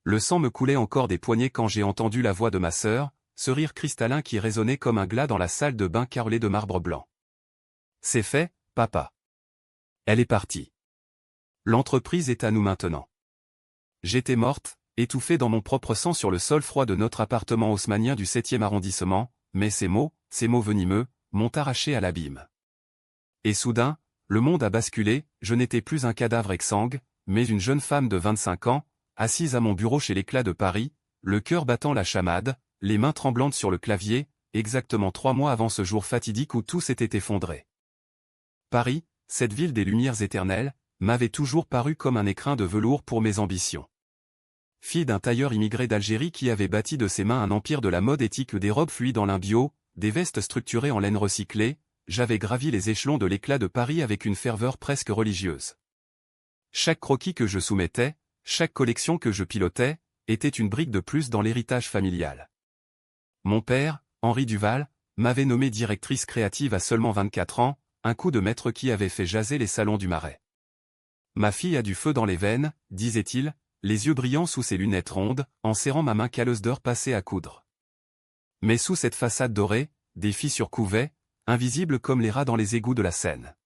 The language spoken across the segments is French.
Le sang me coulait encore des poignets quand j'ai entendu la voix de ma sœur, ce rire cristallin qui résonnait comme un glas dans la salle de bain carrelée de marbre blanc. C'est fait, papa. Elle est partie. L'entreprise est à nous maintenant. J'étais morte, étouffée dans mon propre sang sur le sol froid de notre appartement haussmannien du 7e arrondissement, mais ces mots venimeux, m'ont arraché à l'abîme. Et soudain, le monde a basculé, je n'étais plus un cadavre exsangue, mais une jeune femme de 25 ans, assise à mon bureau chez l'Éclat de Paris, le cœur battant la chamade, les mains tremblantes sur le clavier, exactement 3 mois avant ce jour fatidique où tout s'était effondré. Paris, cette ville des lumières éternelles, m'avait toujours paru comme un écrin de velours pour mes ambitions. Fille d'un tailleur immigré d'Algérie qui avait bâti de ses mains un empire de la mode éthique, des robes fluides en lin bio, des vestes structurées en laine recyclée, j'avais gravi les échelons de l'Éclat de Paris avec une ferveur presque religieuse. Chaque croquis que je soumettais, chaque collection que je pilotais, était une brique de plus dans l'héritage familial. Mon père, Henri Duval, m'avait nommé directrice créative à seulement 24 ans, un coup de maître qui avait fait jaser les salons du Marais. Ma fille a du feu dans les veines, disait-il, les yeux brillants sous ses lunettes rondes, en serrant ma main calleuse d'heures passées à coudre. Mais sous cette façade dorée, des fissures couvaient, invisibles comme les rats dans les égouts de la Seine.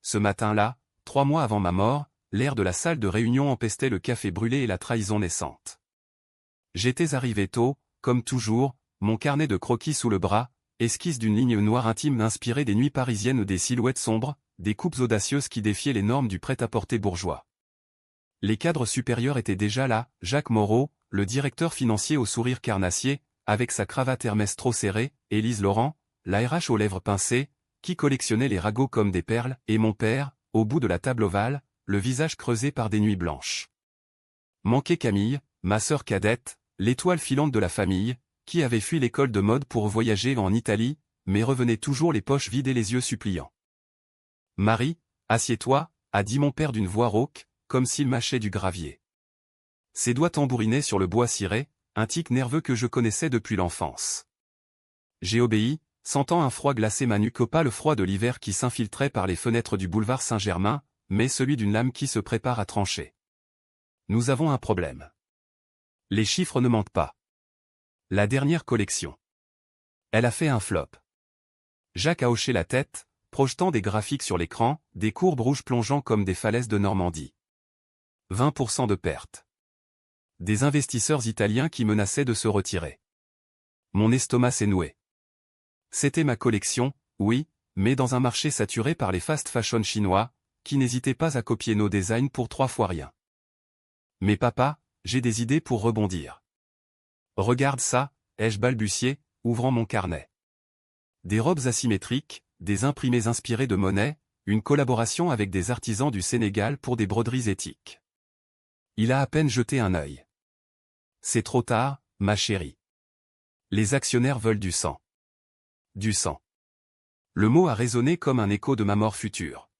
Ce matin-là, 3 mois avant ma mort, l'air de la salle de réunion empestait le café brûlé et la trahison naissante. J'étais arrivé tôt, comme toujours, mon carnet de croquis sous le bras, esquisse d'une ligne noire intime inspirée des nuits parisiennes, des silhouettes sombres, des coupes audacieuses qui défiaient les normes du prêt-à-porter bourgeois. Les cadres supérieurs étaient déjà là, Jacques Moreau, le directeur financier au sourire carnassier, avec sa cravate Hermès trop serrée, Élise Laurent, la RH aux lèvres pincées, qui collectionnait les ragots comme des perles, et mon père, au bout de la table ovale, le visage creusé par des nuits blanches. Manquait Camille, ma sœur cadette, l'étoile filante de la famille, qui avait fui l'école de mode pour voyager en Italie, mais revenait toujours les poches vides et les yeux suppliants. « Marie, assieds-toi » a dit mon père d'une voix rauque, comme s'il mâchait du gravier. Ses doigts tambourinaient sur le bois ciré, un tic nerveux que je connaissais depuis l'enfance. J'ai obéi, sentant un froid glacer ma nuque, pas le froid de l'hiver qui s'infiltrait par les fenêtres du boulevard Saint-Germain, mais celui d'une lame qui se prépare à trancher. Nous avons un problème. Les chiffres ne mentent pas. La dernière collection. Elle a fait un flop. Jacques a hoché la tête, projetant des graphiques sur l'écran, des courbes rouges plongeant comme des falaises de Normandie. 20% de pertes. Des investisseurs italiens qui menaçaient de se retirer. Mon estomac s'est noué. C'était ma collection, oui, mais dans un marché saturé par les fast fashion chinois, qui n'hésitaient pas à copier nos designs pour 3 fois rien. Mais papa, j'ai des idées pour rebondir. Regarde ça, ai-je balbutié, ouvrant mon carnet. Des robes asymétriques, des imprimés inspirés de Monet, une collaboration avec des artisans du Sénégal pour des broderies éthiques. Il a à peine jeté un œil. C'est trop tard, ma chérie. Les actionnaires veulent du sang. Du sang. Le mot a résonné comme un écho de ma mort future.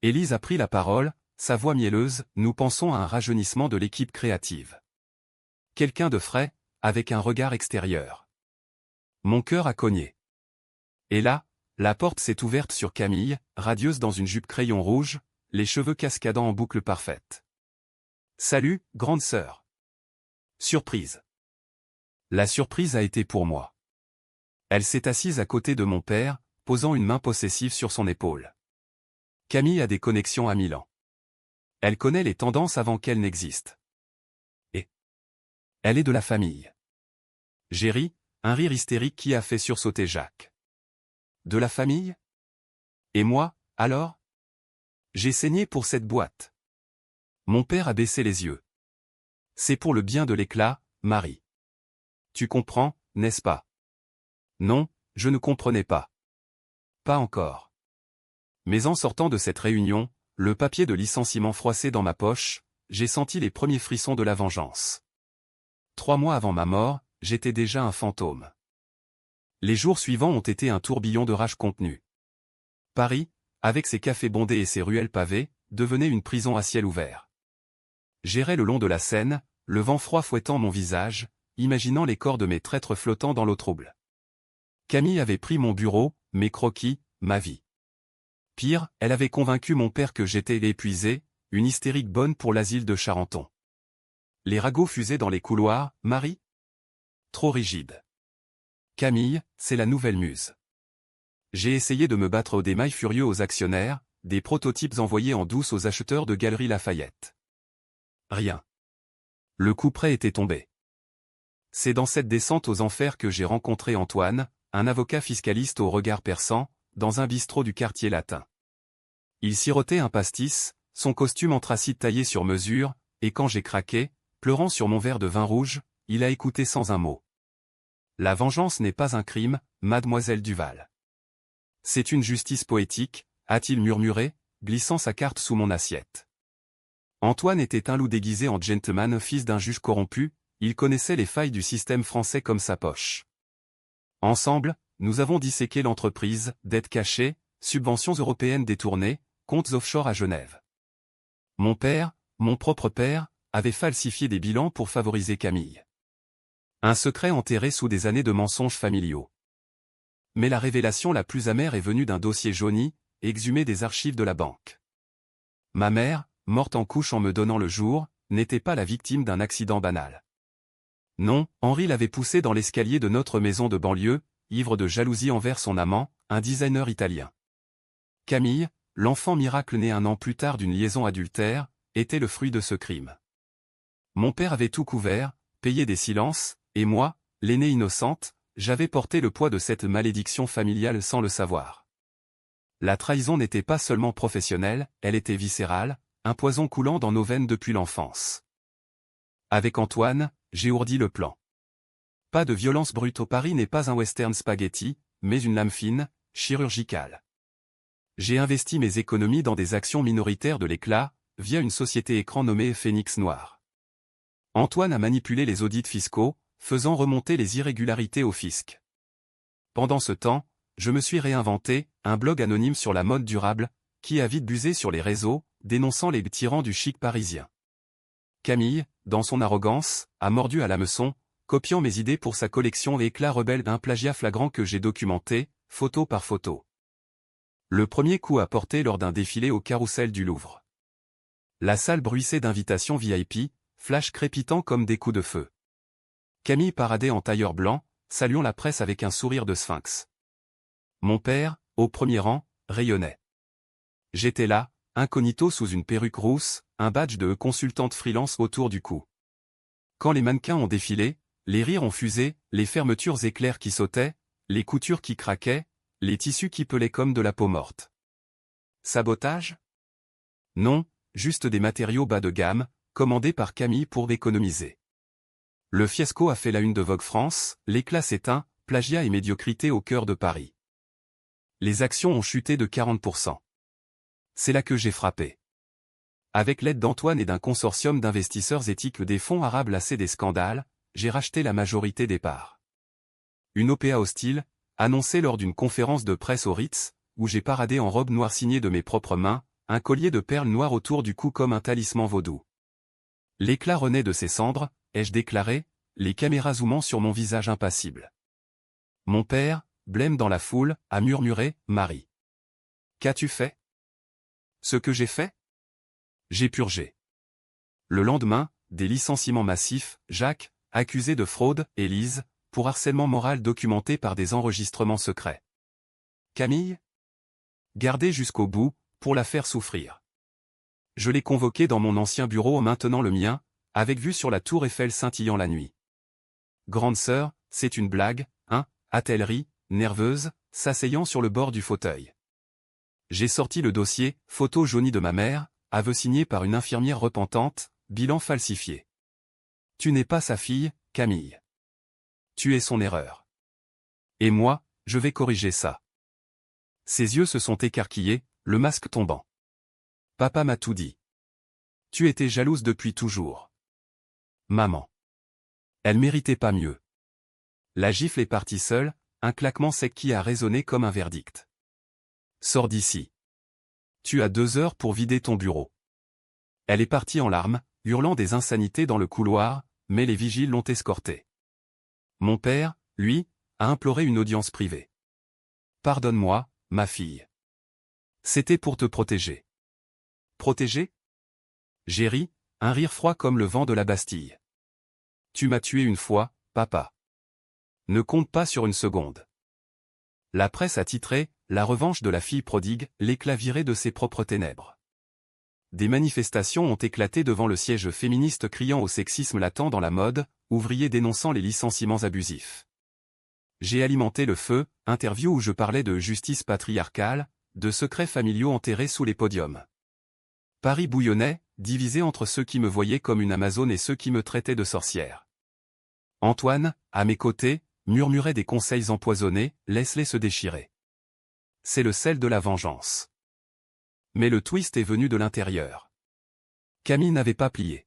Élise a pris la parole, sa voix mielleuse, nous pensons à un rajeunissement de l'équipe créative. Quelqu'un de frais, avec un regard extérieur. Mon cœur a cogné. Et là, la porte s'est ouverte sur Camille, radieuse dans une jupe crayon rouge, les cheveux cascadant en boucle parfaite. Salut, grande sœur. Surprise. La surprise a été pour moi. Elle s'est assise à côté de mon père, posant une main possessive sur son épaule. Camille a des connexions à Milan. Elle connaît les tendances avant qu'elles n'existent. Et elle est de la famille. J'ai ri, un rire hystérique qui a fait sursauter Jacques. De la famille? Et moi, alors? J'ai saigné pour cette boîte. Mon père a baissé les yeux. C'est pour le bien de l'Éclat, Marie. Tu comprends, n'est-ce pas? Non, je ne comprenais pas. Pas encore. Mais en sortant de cette réunion, le papier de licenciement froissé dans ma poche, j'ai senti les premiers frissons de la vengeance. 3 mois avant ma mort, j'étais déjà un fantôme. Les jours suivants ont été un tourbillon de rage contenue. Paris, avec ses cafés bondés et ses ruelles pavées, devenait une prison à ciel ouvert. J'errais le long de la Seine, le vent froid fouettant mon visage, imaginant les corps de mes traîtres flottant dans l'eau trouble. Camille avait pris mon bureau, mes croquis, ma vie. Pire, elle avait convaincu mon père que j'étais épuisé, une hystérique bonne pour l'asile de Charenton. Les ragots fusaient dans les couloirs, Marie? Trop rigide. Camille, c'est la nouvelle muse. J'ai essayé de me battre des mailles furieux aux actionnaires, des prototypes envoyés en douce aux acheteurs de Galeries Lafayette. Rien. Le coup près était tombé. C'est dans cette descente aux enfers que j'ai rencontré Antoine, un avocat fiscaliste au regard perçant, dans un bistrot du quartier latin. Il sirotait un pastis, son costume anthracite taillé sur mesure, et quand j'ai craqué, pleurant sur mon verre de vin rouge, il a écouté sans un mot. La vengeance n'est pas un crime, mademoiselle Duval. C'est une justice poétique, a-t-il murmuré, glissant sa carte sous mon assiette. Antoine était un loup déguisé en gentleman, fils d'un juge corrompu, il connaissait les failles du système français comme sa poche. Ensemble, nous avons disséqué l'entreprise, dettes cachées, subventions européennes détournées, comptes offshore à Genève. Mon père, mon propre père, avait falsifié des bilans pour favoriser Camille. Un secret enterré sous des années de mensonges familiaux. Mais la révélation la plus amère est venue d'un dossier jauni, exhumé des archives de la banque. Ma mère, morte en couche en me donnant le jour, n'était pas la victime d'un accident banal. Non, Henri l'avait poussée dans l'escalier de notre maison de banlieue, ivre de jalousie envers son amant, un designer italien. Camille, l'enfant miracle né un an plus tard d'une liaison adultère, était le fruit de ce crime. Mon père avait tout couvert, payé des silences, et moi, l'aînée innocente, j'avais porté le poids de cette malédiction familiale sans le savoir. La trahison n'était pas seulement professionnelle, elle était viscérale, un poison coulant dans nos veines depuis l'enfance. Avec Antoine, j'ai ourdi le plan. Pas de violence brute au Paris n'est pas un western spaghetti, mais une lame fine, chirurgicale. J'ai investi mes économies dans des actions minoritaires de l'éclat, via une société écran nommée Phénix Noir. Antoine a manipulé les audits fiscaux, faisant remonter les irrégularités au fisc. Pendant ce temps, je me suis réinventé, un blog anonyme sur la mode durable, qui a vite buzzé sur les réseaux, dénonçant les tyrans du chic parisien. Camille, dans son arrogance, a mordu à l'hameçon, copiant mes idées pour sa collection Éclat rebelle d'un plagiat flagrant que j'ai documenté, photo par photo. Le premier coup a porté lors d'un défilé au Carrousel du Louvre. La salle bruissait d'invitations VIP, flash crépitant comme des coups de feu. Camille paradait en tailleur blanc, saluant la presse avec un sourire de sphinx. Mon père, au premier rang, rayonnait. J'étais là, incognito sous une perruque rousse, un badge de consultante freelance autour du cou. Quand les mannequins ont défilé, les rires ont fusé, les fermetures éclairs qui sautaient, les coutures qui craquaient, les tissus qui pelaient comme de la peau morte. Sabotage? Non, juste des matériaux bas de gamme, commandés par Camille pour économiser. Le fiasco a fait la une de Vogue France, l'éclat s'éteint, plagiat et médiocrité au cœur de Paris. Les actions ont chuté de 40%. C'est là que j'ai frappé. Avec l'aide d'Antoine et d'un consortium d'investisseurs éthiques des fonds arabes lassés des scandales, j'ai racheté la majorité des parts. Une OPA hostile, annoncée lors d'une conférence de presse au Ritz, où j'ai paradé en robe noire signée de mes propres mains, un collier de perles noires autour du cou comme un talisman vaudou. L'éclat renaît de ses cendres, ai-je déclaré, les caméras zoomant sur mon visage impassible. Mon père, blême dans la foule, a murmuré, « Marie. Qu'as-tu fait ?» Ce que j'ai fait? J'ai purgé. Le lendemain, des licenciements massifs, Jacques, accusé de fraude, Élise, pour harcèlement moral documenté par des enregistrements secrets. Camille? Gardée jusqu'au bout, pour la faire souffrir. Je l'ai convoquée dans mon ancien bureau en maintenant le mien, avec vue sur la tour Eiffel scintillant la nuit. Grande sœur, c'est une blague, hein, a-t-elle ri, nerveuse, s'asseyant sur le bord du fauteuil. J'ai sorti le dossier, photo jaunie de ma mère, aveu signé par une infirmière repentante, bilan falsifié. Tu n'es pas sa fille, Camille. Tu es son erreur. Et moi, je vais corriger ça. Ses yeux se sont écarquillés, le masque tombant. Papa m'a tout dit. Tu étais jalouse depuis toujours. Maman. Elle méritait pas mieux. La gifle est partie seule, un claquement sec qui a résonné comme un verdict. Sors d'ici. Tu as 2 heures pour vider ton bureau. Elle est partie en larmes, hurlant des insanités dans le couloir, mais les vigiles l'ont escortée. Mon père, lui, a imploré une audience privée. Pardonne-moi, ma fille. C'était pour te protéger. Protéger? J'ai ri, un rire froid comme le vent de la Bastille. Tu m'as tué une fois, papa. Ne compte pas sur une seconde. La presse a titré « La revanche de la fille prodigue, l'éclat viré de ses propres ténèbres ». Des manifestations ont éclaté devant le siège féministe criant au sexisme latent dans la mode, ouvriers dénonçant les licenciements abusifs. J'ai alimenté le feu, interview où je parlais de justice patriarcale, de secrets familiaux enterrés sous les podiums. Paris bouillonnait, divisé entre ceux qui me voyaient comme une Amazone et ceux qui me traitaient de sorcière. Antoine, à mes côtés, murmurait des conseils empoisonnés, laisse-les se déchirer. C'est le sel de la vengeance. Mais le twist est venu de l'intérieur. Camille n'avait pas plié.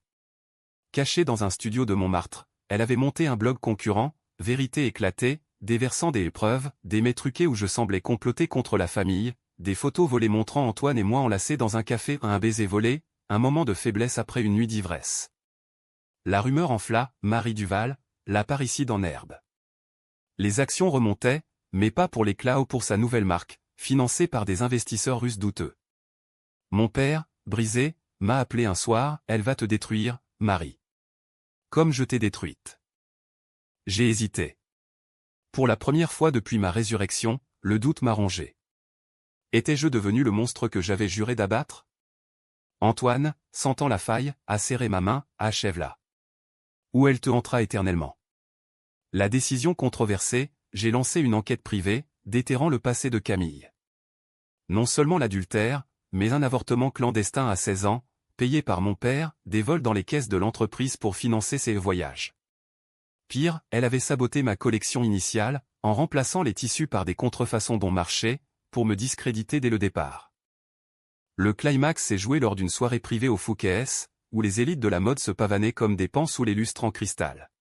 Cachée dans un studio de Montmartre, elle avait monté un blog concurrent, Vérité éclatée, déversant des preuves, des mets truqués où je semblais comploter contre la famille, des photos volées montrant Antoine et moi enlacés dans un café à un baiser volé, un moment de faiblesse après une nuit d'ivresse. La rumeur enfla, Marie Duval, la parricide en herbe. Les actions remontaient, mais pas pour l'éclat ou pour sa nouvelle marque, financée par des investisseurs russes douteux. Mon père, brisé, m'a appelé un soir, elle va te détruire, Marie. Comme je t'ai détruite. J'ai hésité. Pour la première fois depuis ma résurrection, le doute m'a rongé. Étais-je devenu le monstre que j'avais juré d'abattre? Antoine, sentant la faille, a serré ma main, achève-la. Ou elle te hantera éternellement. La décision controversée, j'ai lancé une enquête privée, déterrant le passé de Camille. Non seulement l'adultère, mais un avortement clandestin à 16 ans, payé par mon père, des vols dans les caisses de l'entreprise pour financer ses voyages. Pire, elle avait saboté ma collection initiale, en remplaçant les tissus par des contrefaçons bon marché, pour me discréditer dès le départ. Le climax s'est joué lors d'une soirée privée au Fouquet's, où les élites de la mode se pavanaient comme des pans sous les lustres en cristal.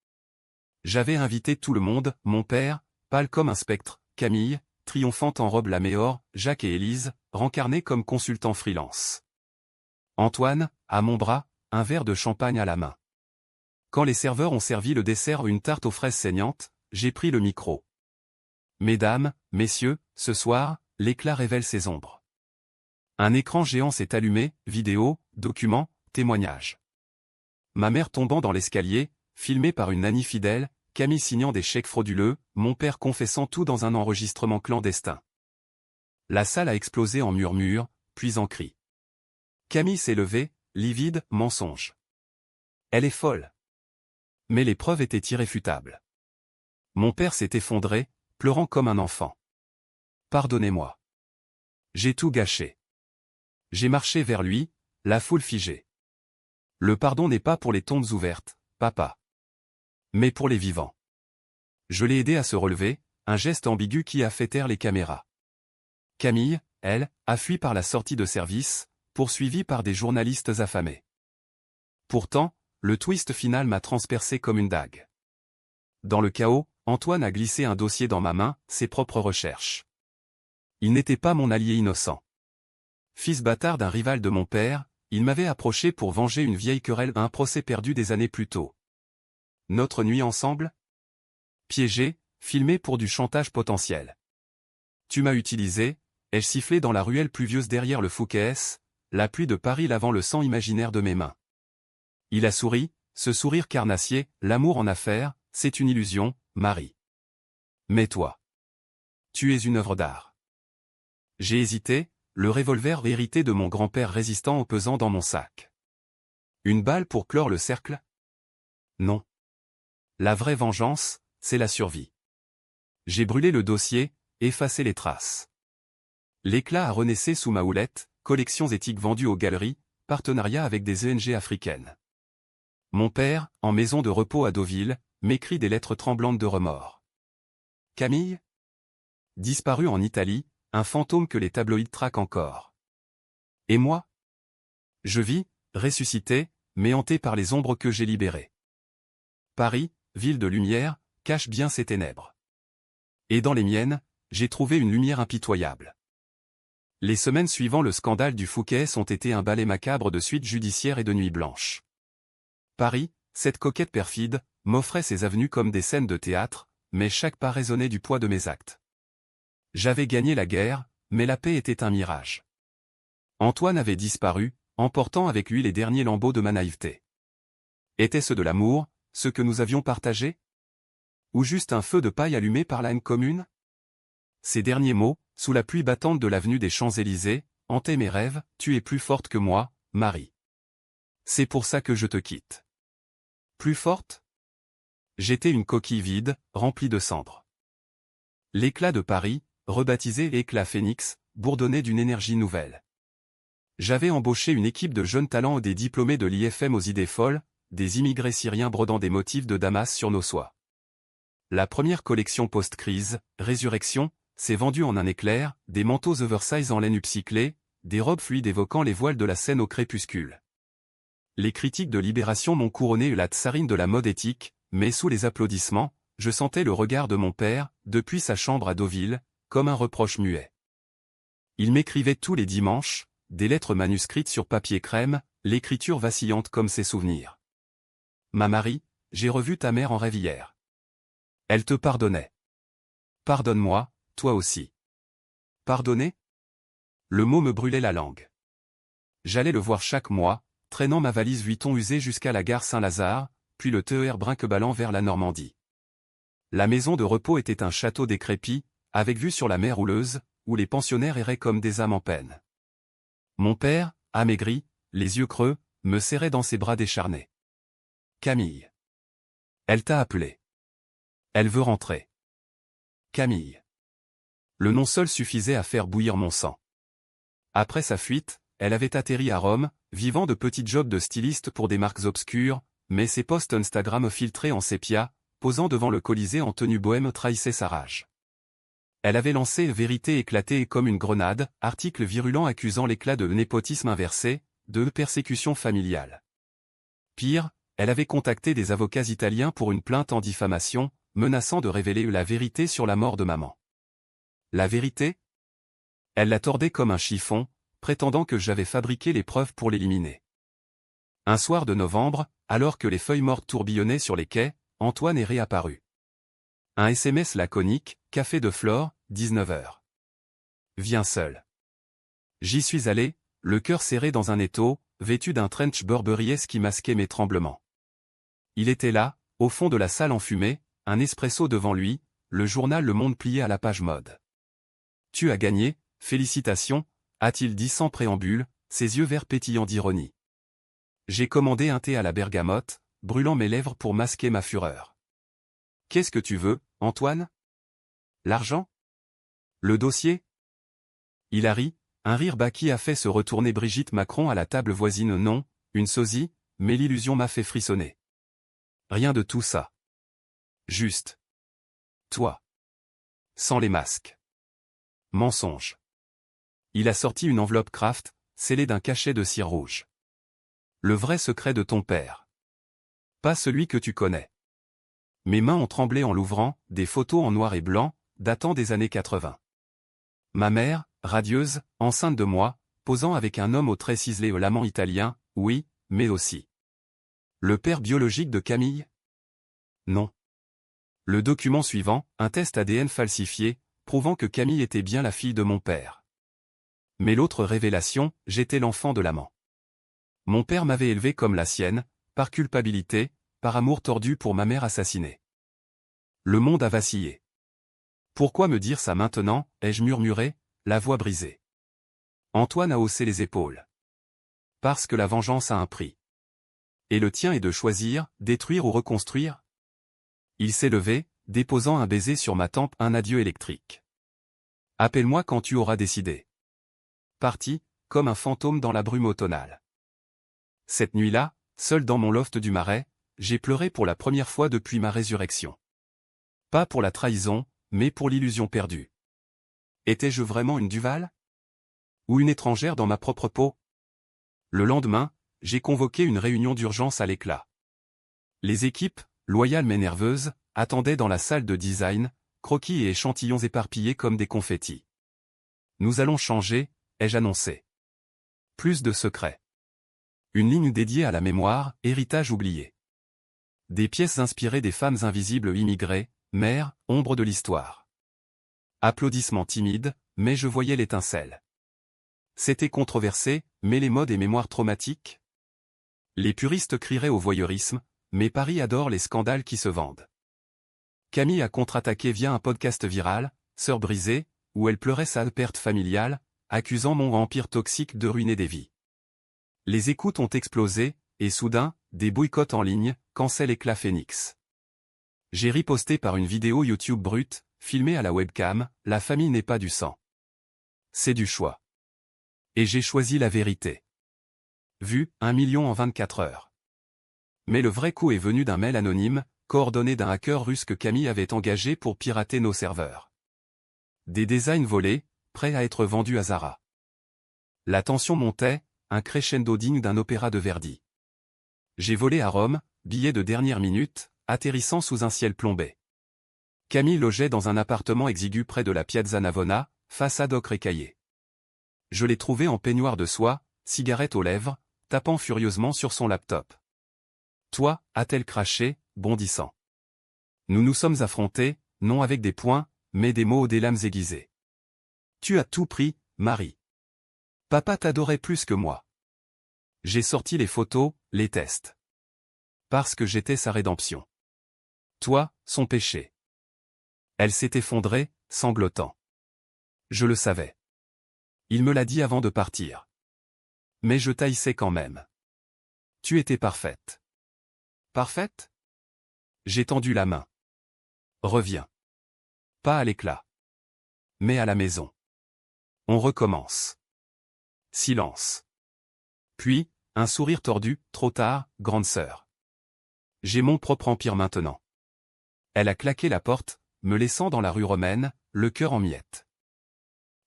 J'avais invité tout le monde, mon père, pâle comme un spectre, Camille, triomphante en robe la Méor, Jacques et Élise, rencarnés comme consultants freelance. Antoine, à mon bras, un verre de champagne à la main. Quand les serveurs ont servi le dessert une tarte aux fraises saignantes, j'ai pris le micro. Mesdames, messieurs, ce soir, l'éclat révèle ses ombres. Un écran géant s'est allumé, vidéo, documents, témoignages. Ma mère tombant dans l'escalier, filmée par une nanny fidèle, Camille signant des chèques frauduleux, mon père confessant tout dans un enregistrement clandestin. La salle a explosé en murmures, puis en cris. Camille s'est levée, livide, mensonge. Elle est folle. Mais les preuves étaient irréfutables. Mon père s'est effondré, pleurant comme un enfant. Pardonnez-moi. J'ai tout gâché. J'ai marché vers lui, la foule figée. Le pardon n'est pas pour les tombes ouvertes, papa. Mais pour les vivants. Je l'ai aidé à se relever, un geste ambigu qui a fait taire les caméras. Camille, elle, a fui par la sortie de service, poursuivie par des journalistes affamés. Pourtant, le twist final m'a transpercé comme une dague. Dans le chaos, Antoine a glissé un dossier dans ma main, ses propres recherches. Il n'était pas mon allié innocent. Fils bâtard d'un rival de mon père, il m'avait approché pour venger une vieille querelle à un procès perdu des années plus tôt. Notre nuit ensemble? Piégé, filmé pour du chantage potentiel. Tu m'as utilisé, ai-je sifflé dans la ruelle pluvieuse derrière le Fouquet's, la pluie de Paris lavant le sang imaginaire de mes mains. Il a souri, ce sourire carnassier, l'amour en affaires, c'est une illusion, Marie. Mais toi. Tu es une œuvre d'art. J'ai hésité, le revolver hérité de mon grand-père résistant au pesant dans mon sac. Une balle pour clore le cercle? Non. La vraie vengeance, c'est la survie. J'ai brûlé le dossier, effacé les traces. L'éclat a renaissé sous ma houlette, collections éthiques vendues aux galeries, partenariat avec des ONG africaines. Mon père, en maison de repos à Deauville, m'écrit des lettres tremblantes de remords. Camille? Disparu en Italie, un fantôme que les tabloïds traquent encore. Et moi? Je vis, ressuscité, mais hanté par les ombres que j'ai libérées. Paris, ville de lumière, cache bien ses ténèbres. Et dans les miennes, j'ai trouvé une lumière impitoyable. Les semaines suivant le scandale du Fouquet's ont été un balai macabre de suites judiciaires et de nuits blanches. Paris, cette coquette perfide, m'offrait ses avenues comme des scènes de théâtre, mais chaque pas résonnait du poids de mes actes. J'avais gagné la guerre, mais la paix était un mirage. Antoine avait disparu, emportant avec lui les derniers lambeaux de ma naïveté. Était-ce de l'amour, ce que nous avions partagé? Ou juste un feu de paille allumé par la haine commune? Ces derniers mots, sous la pluie battante de l'avenue des Champs-Élysées, hantaient mes rêves. Tu es plus forte que moi, Marie. C'est pour ça que je te quitte. Plus forte? J'étais une coquille vide, remplie de cendres. L'éclat de Paris, rebaptisé éclat Phénix, bourdonnait d'une énergie nouvelle. J'avais embauché une équipe de jeunes talents, des diplômés de l'IFM aux idées folles, des immigrés syriens brodant des motifs de Damas sur nos soies. La première collection post-crise, Résurrection, s'est vendue en un éclair, des manteaux oversize en laine upcyclée, des robes fluides évoquant les voiles de la Seine au crépuscule. Les critiques de Libération m'ont couronné la tsarine de la mode éthique, mais sous les applaudissements, je sentais le regard de mon père, depuis sa chambre à Deauville, comme un reproche muet. Il m'écrivait tous les dimanches, des lettres manuscrites sur papier crème, l'écriture vacillante comme ses souvenirs. Ma Marie, j'ai revu ta mère en rêve hier. Elle te pardonnait. Pardonne-moi, toi aussi. Pardonner? Le mot me brûlait la langue. J'allais le voir chaque mois, traînant ma valise Vuitton usée jusqu'à la gare Saint-Lazare, puis le TER brinque-ballant vers la Normandie. La maison de repos était un château décrépit, avec vue sur la mer houleuse, où les pensionnaires erraient comme des âmes en peine. Mon père, amaigri, les yeux creux, me serrait dans ses bras décharnés. Camille. Elle t'a appelé. Elle veut rentrer. Camille. Le nom seul suffisait à faire bouillir mon sang. Après sa fuite, elle avait atterri à Rome, vivant de petits jobs de styliste pour des marques obscures, mais ses posts Instagram filtrés en sépia, posant devant le Colisée en tenue bohème trahissaient sa rage. Elle avait lancé Vérité éclatée comme une grenade, article virulent accusant l'éclat de népotisme inversé, de persécution familiale. Pire, elle avait contacté des avocats italiens pour une plainte en diffamation, menaçant de révéler la vérité sur la mort de maman. La vérité? Elle la tordait comme un chiffon, prétendant que j'avais fabriqué les preuves pour l'éliminer. Un soir de novembre, alors que les feuilles mortes tourbillonnaient sur les quais, Antoine est réapparu. Un SMS laconique, café de Flore, 19h. Viens seul. J'y suis allé, le cœur serré dans un étau, vêtu d'un trench burberryesque qui masquait mes tremblements. Il était là, au fond de la salle enfumée, un espresso devant lui, le journal Le Monde plié à la page mode. Tu as gagné, félicitations, a-t-il dit sans préambule, ses yeux verts pétillants d'ironie. J'ai commandé un thé à la bergamote, brûlant mes lèvres pour masquer ma fureur. Qu'est-ce que tu veux, Antoine? L'argent? Le dossier? Il a ri, un rire bas qui a fait se retourner Brigitte Macron à la table voisine. Non, une sosie, mais l'illusion m'a fait frissonner. Rien de tout ça. Juste. Toi. Sans les masques. Mensonge. Il a sorti une enveloppe Kraft, scellée d'un cachet de cire rouge. Le vrai secret de ton père. Pas celui que tu connais. Mes mains ont tremblé en l'ouvrant, des photos en noir et blanc, datant des années 80. Ma mère, radieuse, enceinte de moi, posant avec un homme aux traits ciselés au l'amant italien, oui, mais aussi. Le père biologique de Camille? Non. Le document suivant, un test ADN falsifié, prouvant que Camille était bien la fille de mon père. Mais l'autre révélation, j'étais l'enfant de l'amant. Mon père m'avait élevé comme la sienne, par culpabilité, par amour tordu pour ma mère assassinée. Le monde a vacillé. Pourquoi me dire ça maintenant, ai-je murmuré, la voix brisée. Antoine a haussé les épaules. Parce que la vengeance a un prix. Et le tien est de choisir, détruire ou reconstruire? Il s'est levé, déposant un baiser sur ma tempe, un adieu électrique. Appelle-moi quand tu auras décidé. Parti, comme un fantôme dans la brume automnale. Cette nuit-là, seul dans mon loft du Marais, j'ai pleuré pour la première fois depuis ma résurrection. Pas pour la trahison, mais pour l'illusion perdue. Étais-je vraiment une Duval? Ou une étrangère dans ma propre peau? Le lendemain, j'ai convoqué une réunion d'urgence à l'éclat. Les équipes, loyales mais nerveuses, attendaient dans la salle de design, croquis et échantillons éparpillés comme des confettis. Nous allons changer, ai-je annoncé. Plus de secrets. Une ligne dédiée à la mémoire, héritage oublié. Des pièces inspirées des femmes invisibles immigrées, mères, ombre de l'histoire. Applaudissements timides, mais je voyais l'étincelle. C'était controversé, mais les modes et mémoires traumatiques? Les puristes crieraient au voyeurisme, mais Paris adore les scandales qui se vendent. Camille a contre-attaqué via un podcast viral, Sœur brisée, où elle pleurait sa perte familiale, accusant mon empire toxique de ruiner des vies. Les écoutes ont explosé, et soudain, des boycotts en ligne, cancel éclat Phoenix. J'ai riposté par une vidéo YouTube brute, filmée à la webcam, la famille n'est pas du sang. C'est du choix. Et j'ai choisi la vérité. Vu, 1 million en 24 heures. Mais le vrai coup est venu d'un mail anonyme, coordonné d'un hacker russe que Camille avait engagé pour pirater nos serveurs. Des designs volés, prêts à être vendus à Zara. La tension montait, un crescendo digne d'un opéra de Verdi. J'ai volé à Rome, billet de dernière minute, atterrissant sous un ciel plombé. Camille logeait dans un appartement exigu près de la Piazza Navona, façade ocre écaillée. Je l'ai trouvée en peignoir de soie, cigarette aux lèvres, tapant furieusement sur son laptop. Toi, a-t-elle craché, bondissant. Nous nous sommes affrontés, non avec des poings, mais des mots ou des lames aiguisées. Tu as tout pris, Marie. Papa t'adorait plus que moi. J'ai sorti les photos, les tests. Parce que j'étais sa rédemption. Toi, son péché. Elle s'est effondrée, sanglotant. Je le savais. Il me l'a dit avant de partir. Mais je t'haïssais quand même. Tu étais parfaite. Parfaite? J'ai tendu la main. Reviens. Pas à l'éclat. Mais à la maison. On recommence. Silence. Puis, un sourire tordu, trop tard, grande sœur. J'ai mon propre empire maintenant. Elle a claqué la porte, me laissant dans la rue romaine, le cœur en miettes.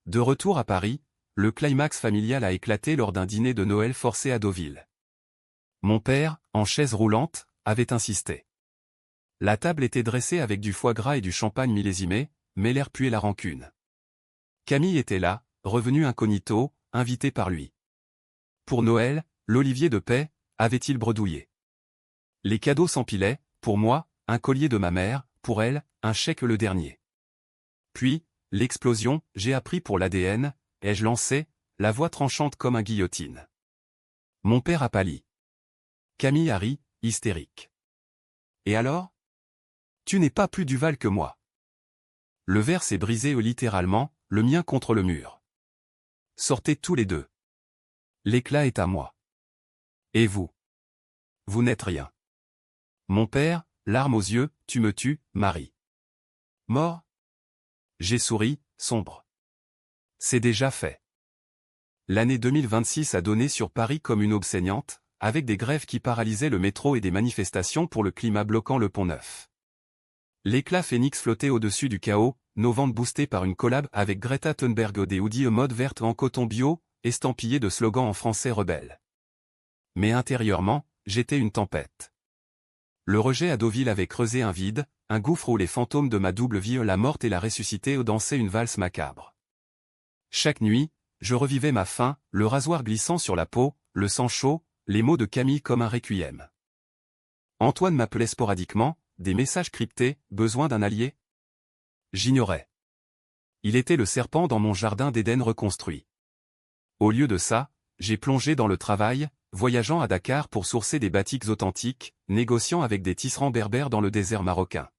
De retour à Paris, le climax familial a éclaté lors d'un dîner de Noël forcé à Deauville. Mon père, en chaise roulante, avait insisté. La table était dressée avec du foie gras et du champagne millésimé, mais l'air puait la rancune. Camille était là, revenue incognito, invitée par lui. Pour Noël, l'olivier de paix, avait-il bredouillé. Les cadeaux s'empilaient, pour moi, un collier de ma mère, pour elle, un chèque le dernier. Puis, l'explosion, j'ai appris pour l'ADN, ai-je lancé, la voix tranchante comme un guillotine. Mon père a pâli. Camille a ri, hystérique. Et alors? Tu n'es pas plus Duval que moi. Le verre s'est brisé littéralement, le mien contre le mur. Sortez tous les deux. L'éclat est à moi. Et vous? Vous n'êtes rien. Mon père, larmes aux yeux, tu me tues, Marie. Mort? J'ai souri, sombre. C'est déjà fait. L'année 2026 a donné sur Paris comme une aube saignante, avec des grèves qui paralysaient le métro et des manifestations pour le climat bloquant le Pont-Neuf. L'éclat Phoenix flottait au-dessus du chaos, nos ventes boostées par une collab avec Greta Thunberg des hoodies mode verte en coton bio, estampillés de slogans en français rebelles. Mais intérieurement, j'étais une tempête. Le rejet à Deauville avait creusé un vide, un gouffre où les fantômes de ma double vie, la morte et la ressuscité, dansaient une valse macabre. Chaque nuit, je revivais ma faim, le rasoir glissant sur la peau, le sang chaud, les mots de Camille comme un requiem. Antoine m'appelait sporadiquement, des messages cryptés, besoin d'un allié? J'ignorais. Il était le serpent dans mon jardin d'Éden reconstruit. Au lieu de ça, j'ai plongé dans le travail, voyageant à Dakar pour sourcer des batiks authentiques, négociant avec des tisserands berbères dans le désert marocain.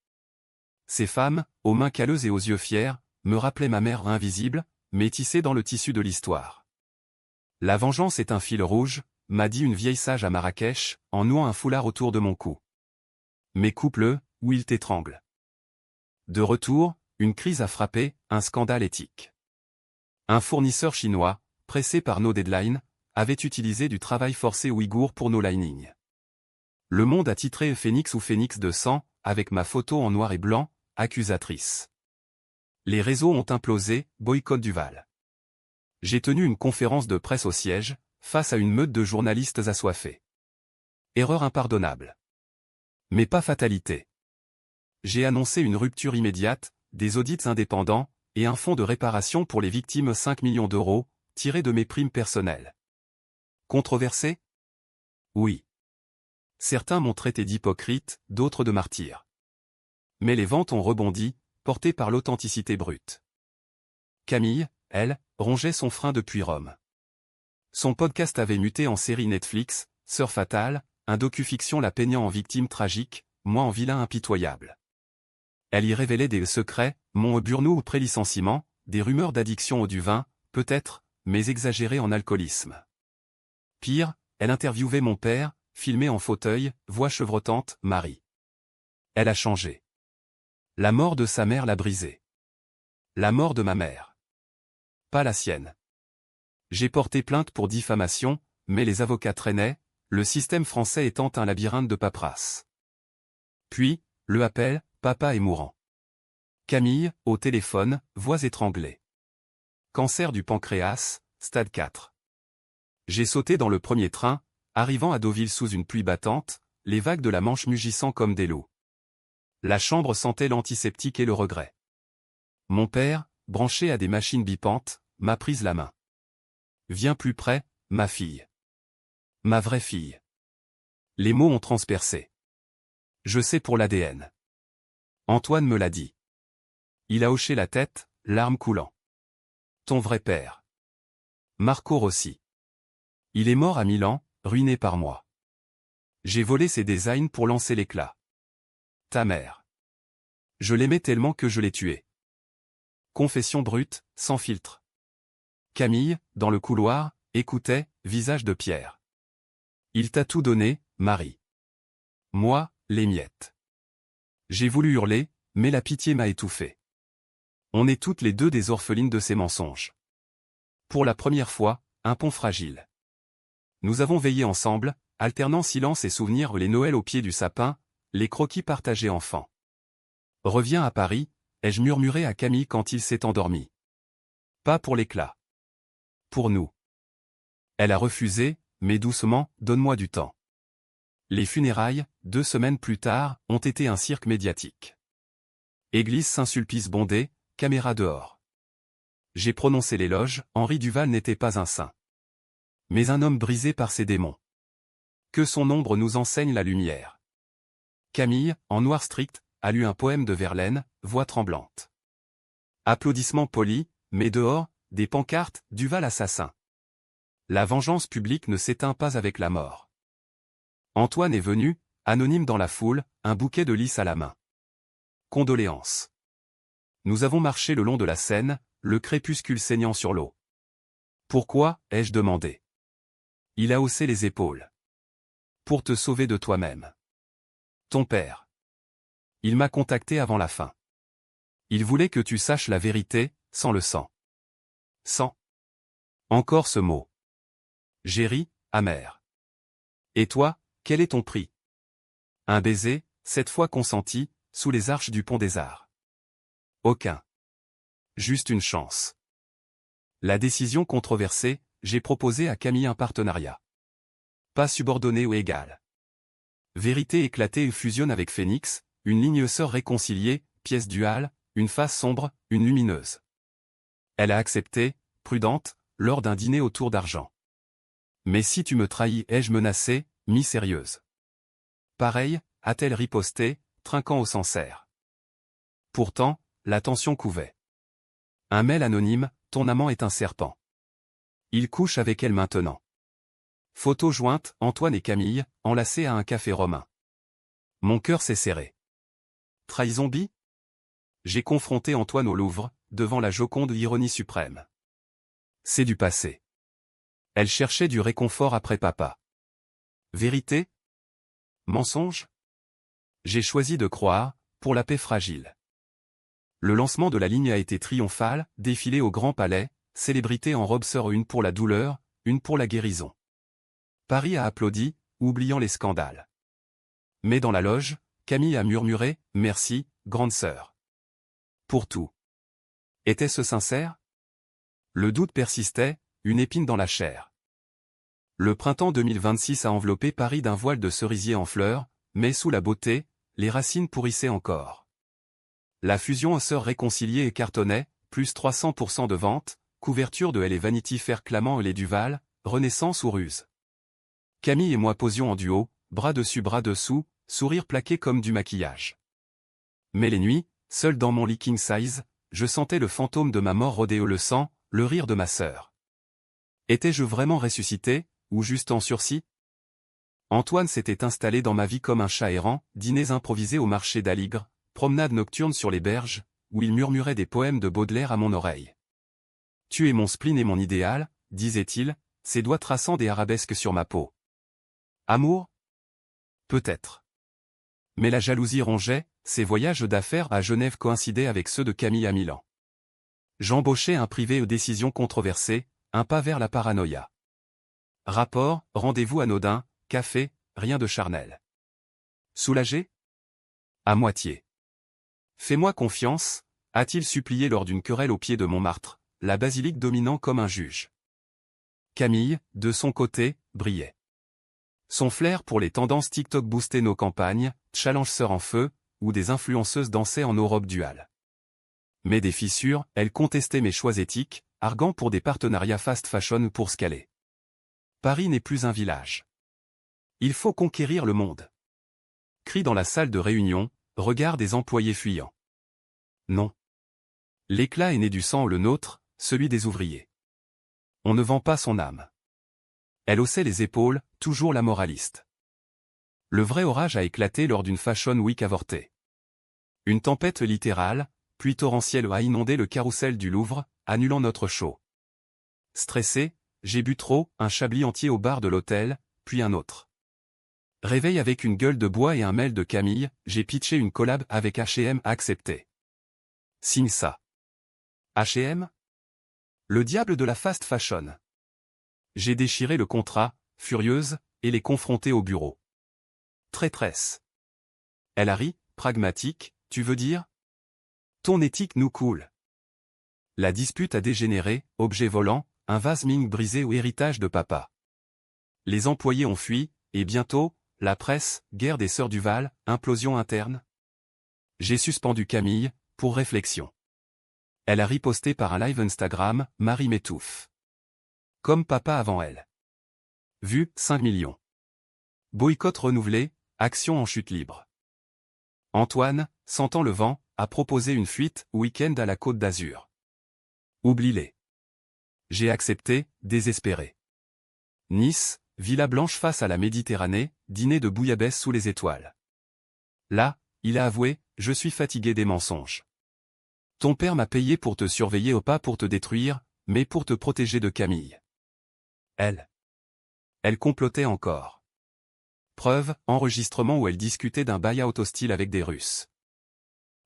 Ces femmes, aux mains calleuses et aux yeux fiers, me rappelaient ma mère invisible, métissée dans le tissu de l'histoire. La vengeance est un fil rouge, m'a dit une vieille sage à Marrakech, en nouant un foulard autour de mon cou. Mais coupe-le, ou il t'étrangle. De retour, une crise a frappé, un scandale éthique. Un fournisseur chinois, pressé par nos deadlines, avait utilisé du travail forcé ouïghour pour nos linings. Le Monde a titré Phoenix ou Phoenix de sang, avec ma photo en noir et blanc, accusatrice. Les réseaux ont implosé, boycott Duval. J'ai tenu une conférence de presse au siège, face à une meute de journalistes assoiffés. Erreur impardonnable. Mais pas fatalité. J'ai annoncé une rupture immédiate, des audits indépendants, et un fonds de réparation pour les victimes 5 millions d'euros, tirés de mes primes personnelles. Controversé? Oui. Certains m'ont traité d'hypocrite, d'autres de martyr. Mais les ventes ont rebondi, portées par l'authenticité brute. Camille, elle, rongeait son frein depuis Rome. Son podcast avait muté en série Netflix, Sœur fatale, un docu-fiction la peignant en victime tragique, moi en vilain impitoyable. Elle y révélait des secrets, mon burn-out ou pré-licenciement, des rumeurs d'addiction au du vin, peut-être, mais exagérées en alcoolisme. Pire, elle interviewait mon père, filmé en fauteuil, voix chevrotante, Marie. Elle a changé. La mort de sa mère l'a brisée. La mort de ma mère. Pas la sienne. J'ai porté plainte pour diffamation, mais les avocats traînaient, le système français étant un labyrinthe de paperasse. Puis, le appel, papa est mourant. Camille, au téléphone, voix étranglée. Cancer du pancréas, stade 4. J'ai sauté dans le premier train, arrivant à Deauville sous une pluie battante, les vagues de la Manche mugissant comme des loups. La chambre sentait l'antiseptique et le regret. Mon père, branché à des machines bipantes, m'a prise la main. Viens plus près, ma fille. Ma vraie fille. Les mots ont transpercé. Je sais pour l'ADN. Antoine me l'a dit. Il a hoché la tête, larmes coulant. Ton vrai père. Marco Rossi. Il est mort à Milan, ruiné par moi. J'ai volé ses designs pour lancer l'éclat. Ta mère. Je l'aimais tellement que je l'ai tuée. Confession brute, sans filtre. Camille, dans le couloir, écoutait, visage de pierre. Il t'a tout donné, Marie. Moi, les miettes. J'ai voulu hurler, mais la pitié m'a étouffé. On est toutes les deux des orphelines de ces mensonges. Pour la première fois, un pont fragile. Nous avons veillé ensemble, alternant silence et souvenirs, les Noëls au pied du sapin, les croquis partagés enfants. Reviens à Paris, ai-je murmuré à Camille quand il s'est endormi. Pas pour l'éclat. Pour nous. Elle a refusé, mais doucement, donne-moi du temps. Les funérailles, 2 semaines plus tard, ont été un cirque médiatique. Église Saint-Sulpice bondée, caméra dehors. J'ai prononcé l'éloge, Henri Duval n'était pas un saint. Mais un homme brisé par ses démons. Que son ombre nous enseigne la lumière. Camille, en noir strict, a lu un poème de Verlaine, voix tremblante. Applaudissements polis, mais dehors, des pancartes, Duval assassin. La vengeance publique ne s'éteint pas avec la mort. Antoine est venu, anonyme dans la foule, un bouquet de lys à la main. Condoléances. Nous avons marché le long de la Seine, le crépuscule saignant sur l'eau. Pourquoi, ai-je demandé. Il a haussé les épaules. Pour te sauver de toi-même. Ton père. Il m'a contacté avant la fin. Il voulait que tu saches la vérité, sans le sang. Sang. Encore ce mot. J'ai ri, amer. Et toi, quel est ton prix? Un baiser, cette fois consenti, sous les arches du pont des Arts. Aucun. Juste une chance. La décision controversée, j'ai proposé à Camille un partenariat. Pas subordonné ou égal. Vérité éclatée et fusionne avec Phénix, une ligne sœur réconciliée, pièce duale, une face sombre, une lumineuse. Elle a accepté, prudente, lors d'un dîner autour d'argent. Mais si tu me trahis, ai-je menacé, mi-sérieuse. Pareil, a-t-elle riposté, trinquant au Sancerre. Pourtant, la tension couvait. Un mail anonyme, ton amant est un serpent. Il couche avec elle maintenant. Photo jointe, Antoine et Camille, enlacés à un café romain. Mon cœur s'est serré. Trahison bi? J'ai confronté Antoine au Louvre, devant la Joconde ironie suprême. C'est du passé. Elle cherchait du réconfort après papa. Vérité? Mensonge? J'ai choisi de croire, pour la paix fragile. Le lancement de la ligne a été triomphal, défilé au Grand Palais, célébrité en robe sœur, une pour la douleur, une pour la guérison. Paris a applaudi, oubliant les scandales. Mais dans la loge, Camille a murmuré « Merci, grande sœur. » Pour tout. Était-ce sincère? Le doute persistait, une épine dans la chair. Le printemps 2026 a enveloppé Paris d'un voile de cerisier en fleurs, mais sous la beauté, les racines pourrissaient encore. La fusion sœurs réconciliée et cartonnait, plus 300% de vente, couverture de Elle et Vanity Fair clamant les Duval, Renaissance ou ruse. Camille et moi posions en duo, bras dessus bras dessous, sourire plaqué comme du maquillage. Mais les nuits, seul dans mon lit king size, je sentais le fantôme de ma mort rodéo le sang, le rire de ma sœur. Étais-je vraiment ressuscité, ou juste en sursis? Antoine s'était installé dans ma vie comme un chat errant, dîners improvisés au marché d'Aligre, promenades nocturnes sur les berges, où il murmurait des poèmes de Baudelaire à mon oreille. Tu es mon spleen et mon idéal, disait-il, ses doigts traçant des arabesques sur ma peau. Amour? Peut-être. Mais la jalousie rongeait, ses voyages d'affaires à Genève coïncidaient avec ceux de Camille à Milan. J'embauchais un privé aux décisions controversées, un pas vers la paranoïa. Rapport, rendez-vous anodin, café, rien de charnel. Soulagé? À moitié. Fais-moi confiance, a-t-il supplié lors d'une querelle au pied de Montmartre, la basilique dominant comme un juge. Camille, de son côté, brillait. Son flair pour les tendances TikTok boostait nos campagnes, challenge sœurs en feu, où des influenceuses dansaient en nos robes duales. Mais des fissures, elle contestait mes choix éthiques, arguant pour des partenariats fast fashion pour scaler. Paris n'est plus un village. Il faut conquérir le monde. Cri dans la salle de réunion, regard des employés fuyants. Non. L'éclat est né du sang le nôtre, celui des ouvriers. On ne vend pas son âme. Elle haussait les épaules, toujours la moraliste. Le vrai orage a éclaté lors d'une Fashion Week avortée. Une tempête littérale, pluie torrentielle a inondé le carrousel du Louvre, annulant notre show. Stressé, j'ai bu trop, un chablis entier au bar de l'hôtel, puis un autre. Réveil avec une gueule de bois et un mail de Camille, j'ai pitché une collab avec H&M accepté. Signe ça. H&M? Le diable de la fast fashion. J'ai déchiré le contrat, furieuse, et les confronté au bureau. Traîtresse. Elle a ri, pragmatique, tu veux dire? Ton éthique nous coule. La dispute a dégénéré, objet volant, un vase Ming brisé ou héritage de papa. Les employés ont fui, et bientôt, la presse, guerre des sœurs Duval, implosion interne. J'ai suspendu Camille, pour réflexion. Elle a riposté par un live Instagram, Marie m'étouffe. Comme papa avant elle. Vue, 5 millions. Boycott renouvelé, action en chute libre. Antoine, sentant le vent, a proposé une fuite, week-end à la Côte d'Azur. Oublie-les. J'ai accepté, désespéré. Nice, Villa Blanche face à la Méditerranée, dîner de bouillabaisse sous les étoiles. Là, il a avoué, je suis fatigué des mensonges. Ton père m'a payé pour te surveiller au pas pour te détruire, mais pour te protéger de Camille. Elle complotait encore. Preuve, enregistrement où elle discutait d'un buy-out hostile avec des Russes.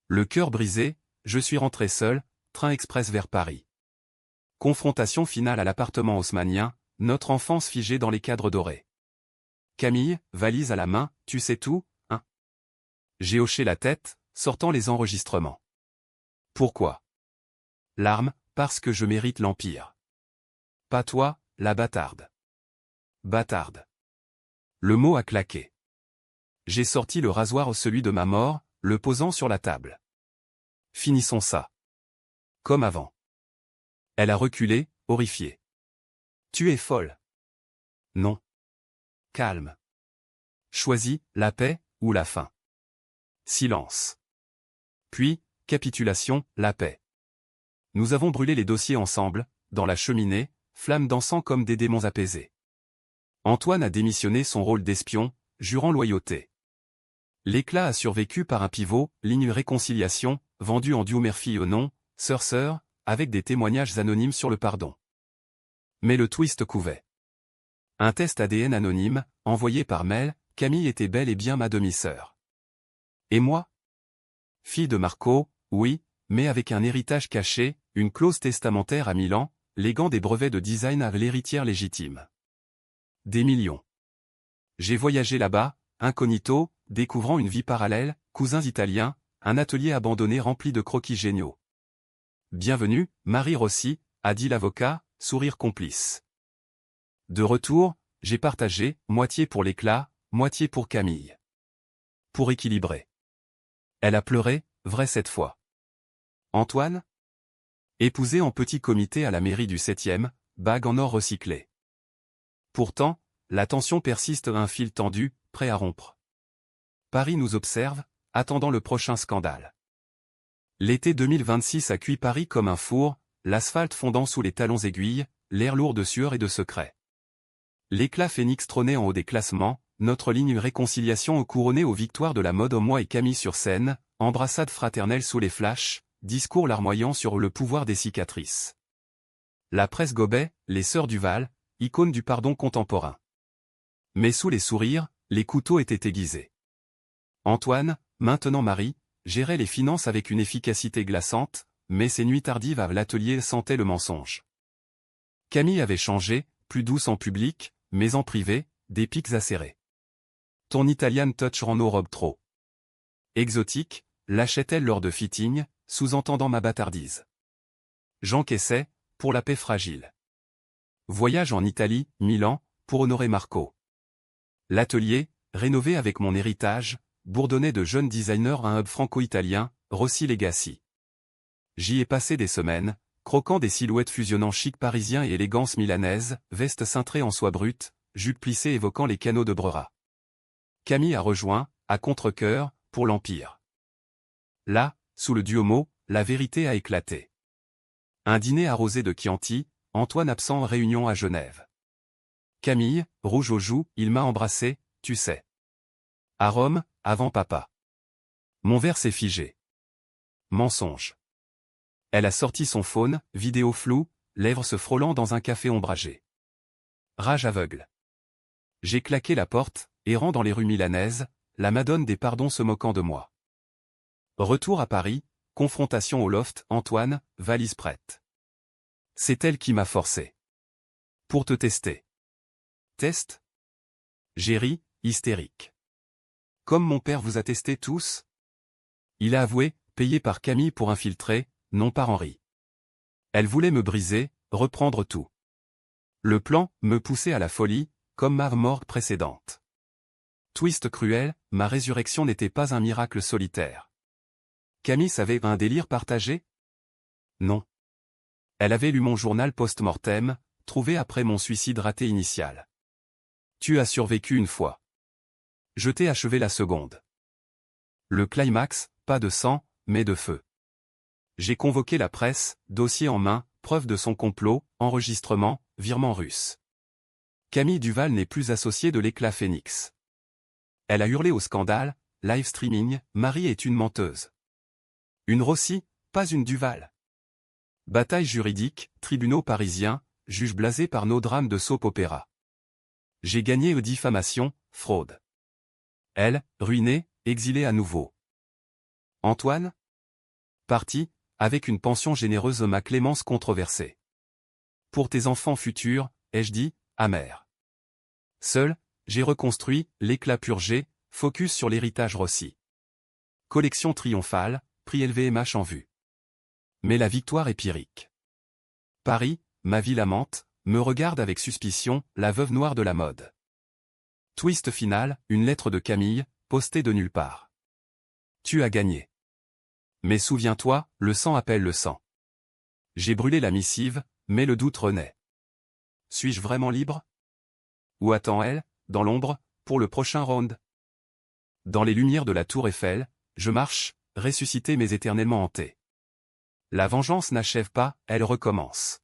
Le cœur brisé, je suis rentré seul, train express vers Paris. Confrontation finale à l'appartement haussmannien, notre enfance figée dans les cadres dorés. Camille, valise à la main, tu sais tout, hein? J'ai hoché la tête, sortant les enregistrements. Pourquoi? Larmes, parce que je mérite l'empire. Pas toi, la bâtarde. Bâtarde. Le mot a claqué. J'ai sorti le rasoir celui de ma mort, le posant sur la table. Finissons ça. Comme avant. Elle a reculé, horrifiée. Tu es folle. Non. Calme. Choisis, la paix, ou la faim. Silence. Puis, capitulation, la paix. Nous avons brûlé les dossiers ensemble, dans la cheminée, flammes dansant comme des démons apaisés. Antoine a démissionné son rôle d'espion, jurant loyauté. L'éclat a survécu par un pivot, ligne réconciliation, vendu en duo mère-fille au nom, sœur-sœur, avec des témoignages anonymes sur le pardon. Mais le twist couvait. Un test ADN anonyme, envoyé par mail, Camille était bel et bien ma demi-sœur. Et moi? Fille de Marco, oui, mais avec un héritage caché, une clause testamentaire à Milan, léguant des brevets de design à l'héritière légitime. Des millions. J'ai voyagé là-bas, incognito, découvrant une vie parallèle, cousins italiens, un atelier abandonné rempli de croquis géniaux. Bienvenue, Marie Rossi, a dit l'avocat, sourire complice. De retour, j'ai partagé, moitié pour l'éclat, moitié pour Camille. Pour équilibrer. Elle a pleuré, vrai cette fois. Antoine? Épousé en petit comité à la mairie du 7e, bague en or recyclé. Pourtant, la tension persiste un fil tendu, prêt à rompre. Paris nous observe, attendant le prochain scandale. L'été 2026 a cuit Paris comme un four, l'asphalte fondant sous les talons aiguilles, l'air lourd de sueur et de secrets. L'éclat phénix trônait en haut des classements, notre ligne réconciliation couronnée aux victoires de la mode au moi et Camille sur scène, embrassade fraternelle sous les flashs, discours larmoyant sur le pouvoir des cicatrices. La presse gobait, les sœurs Duval, icônes du pardon contemporain. Mais sous les sourires, les couteaux étaient aiguisés. Antoine, maintenant mari, gérait les finances avec une efficacité glaçante, mais ses nuits tardives à l'atelier sentaient le mensonge. Camille avait changé, plus douce en public, mais en privé, des pics acérés. Ton Italian touch rend nos robes trop exotiques, lâchait-elle lors de fitting, sous-entendant ma bâtardise. J'encaissais, pour la paix fragile. Voyage en Italie, Milan, pour honorer Marco. L'atelier, rénové avec mon héritage, bourdonnait de jeunes designers à un hub franco-italien, Rossi Legacy. J'y ai passé des semaines, croquant des silhouettes fusionnant chic parisien et élégance milanaise, veste cintrée en soie brute, jupe plissée évoquant les canaux de Brera. Camille a rejoint, à contre-cœur, pour l'Empire. Là, sous le Duomo, la vérité a éclaté. Un dîner arrosé de Chianti, Antoine absent en réunion à Genève. Camille, rouge aux joues, il m'a embrassé, tu sais. À Rome, avant papa. Mon verre s'est figé. Mensonge. Elle a sorti son phone, vidéo floue, lèvres se frôlant dans un café ombragé. Rage aveugle. J'ai claqué la porte, errant dans les rues milanaises, la madone des pardons se moquant de moi. Retour à Paris, confrontation au loft, Antoine, valise prête. C'est elle qui m'a forcé. Pour te tester. Test? J'ai ri, hystérique. Comme mon père vous a testé tous? Il a avoué, payé par Camille pour infiltrer, non par Henri. Elle voulait me briser, reprendre tout. Le plan, me poussait à la folie, comme ma mort précédente. Twist cruel, ma résurrection n'était pas un miracle solitaire. Camille savait un délire partagé? Non. Elle avait lu mon journal post-mortem, trouvé après mon suicide raté initial. Tu as survécu une fois. Je t'ai achevé la seconde. Le climax, pas de sang, mais de feu. J'ai convoqué la presse, dossier en main, preuve de son complot, enregistrement, virement russe. Camille Duval n'est plus associée de l'éclat Phénix. Elle a hurlé au scandale, live streaming, Marie est une menteuse. Une Rossi, pas une Duval. Bataille juridique, tribunaux parisiens, juge blasé par nos drames de soap opéra. J'ai gagné aux diffamations, fraude. Elle, ruinée, exilée à nouveau. Antoine? Parti, avec une pension généreuse ma clémence controversée. Pour tes enfants futurs, ai-je dit, amer. Seul, j'ai reconstruit, l'éclat purgé, focus sur l'héritage Rossi. Collection triomphale, prix LVMH en vue. Mais la victoire est pyrrhique. Paris, ma ville amante, me regarde avec suspicion, la veuve noire de la mode. Twist final, une lettre de Camille, postée de nulle part. Tu as gagné. Mais souviens-toi, le sang appelle le sang. J'ai brûlé la missive, mais le doute renaît. Suis-je vraiment libre? Ou attend-elle, dans l'ombre, pour le prochain round? Dans les lumières de la tour Eiffel, je marche, ressuscité mais éternellement hanté. La vengeance n'achève pas, elle recommence.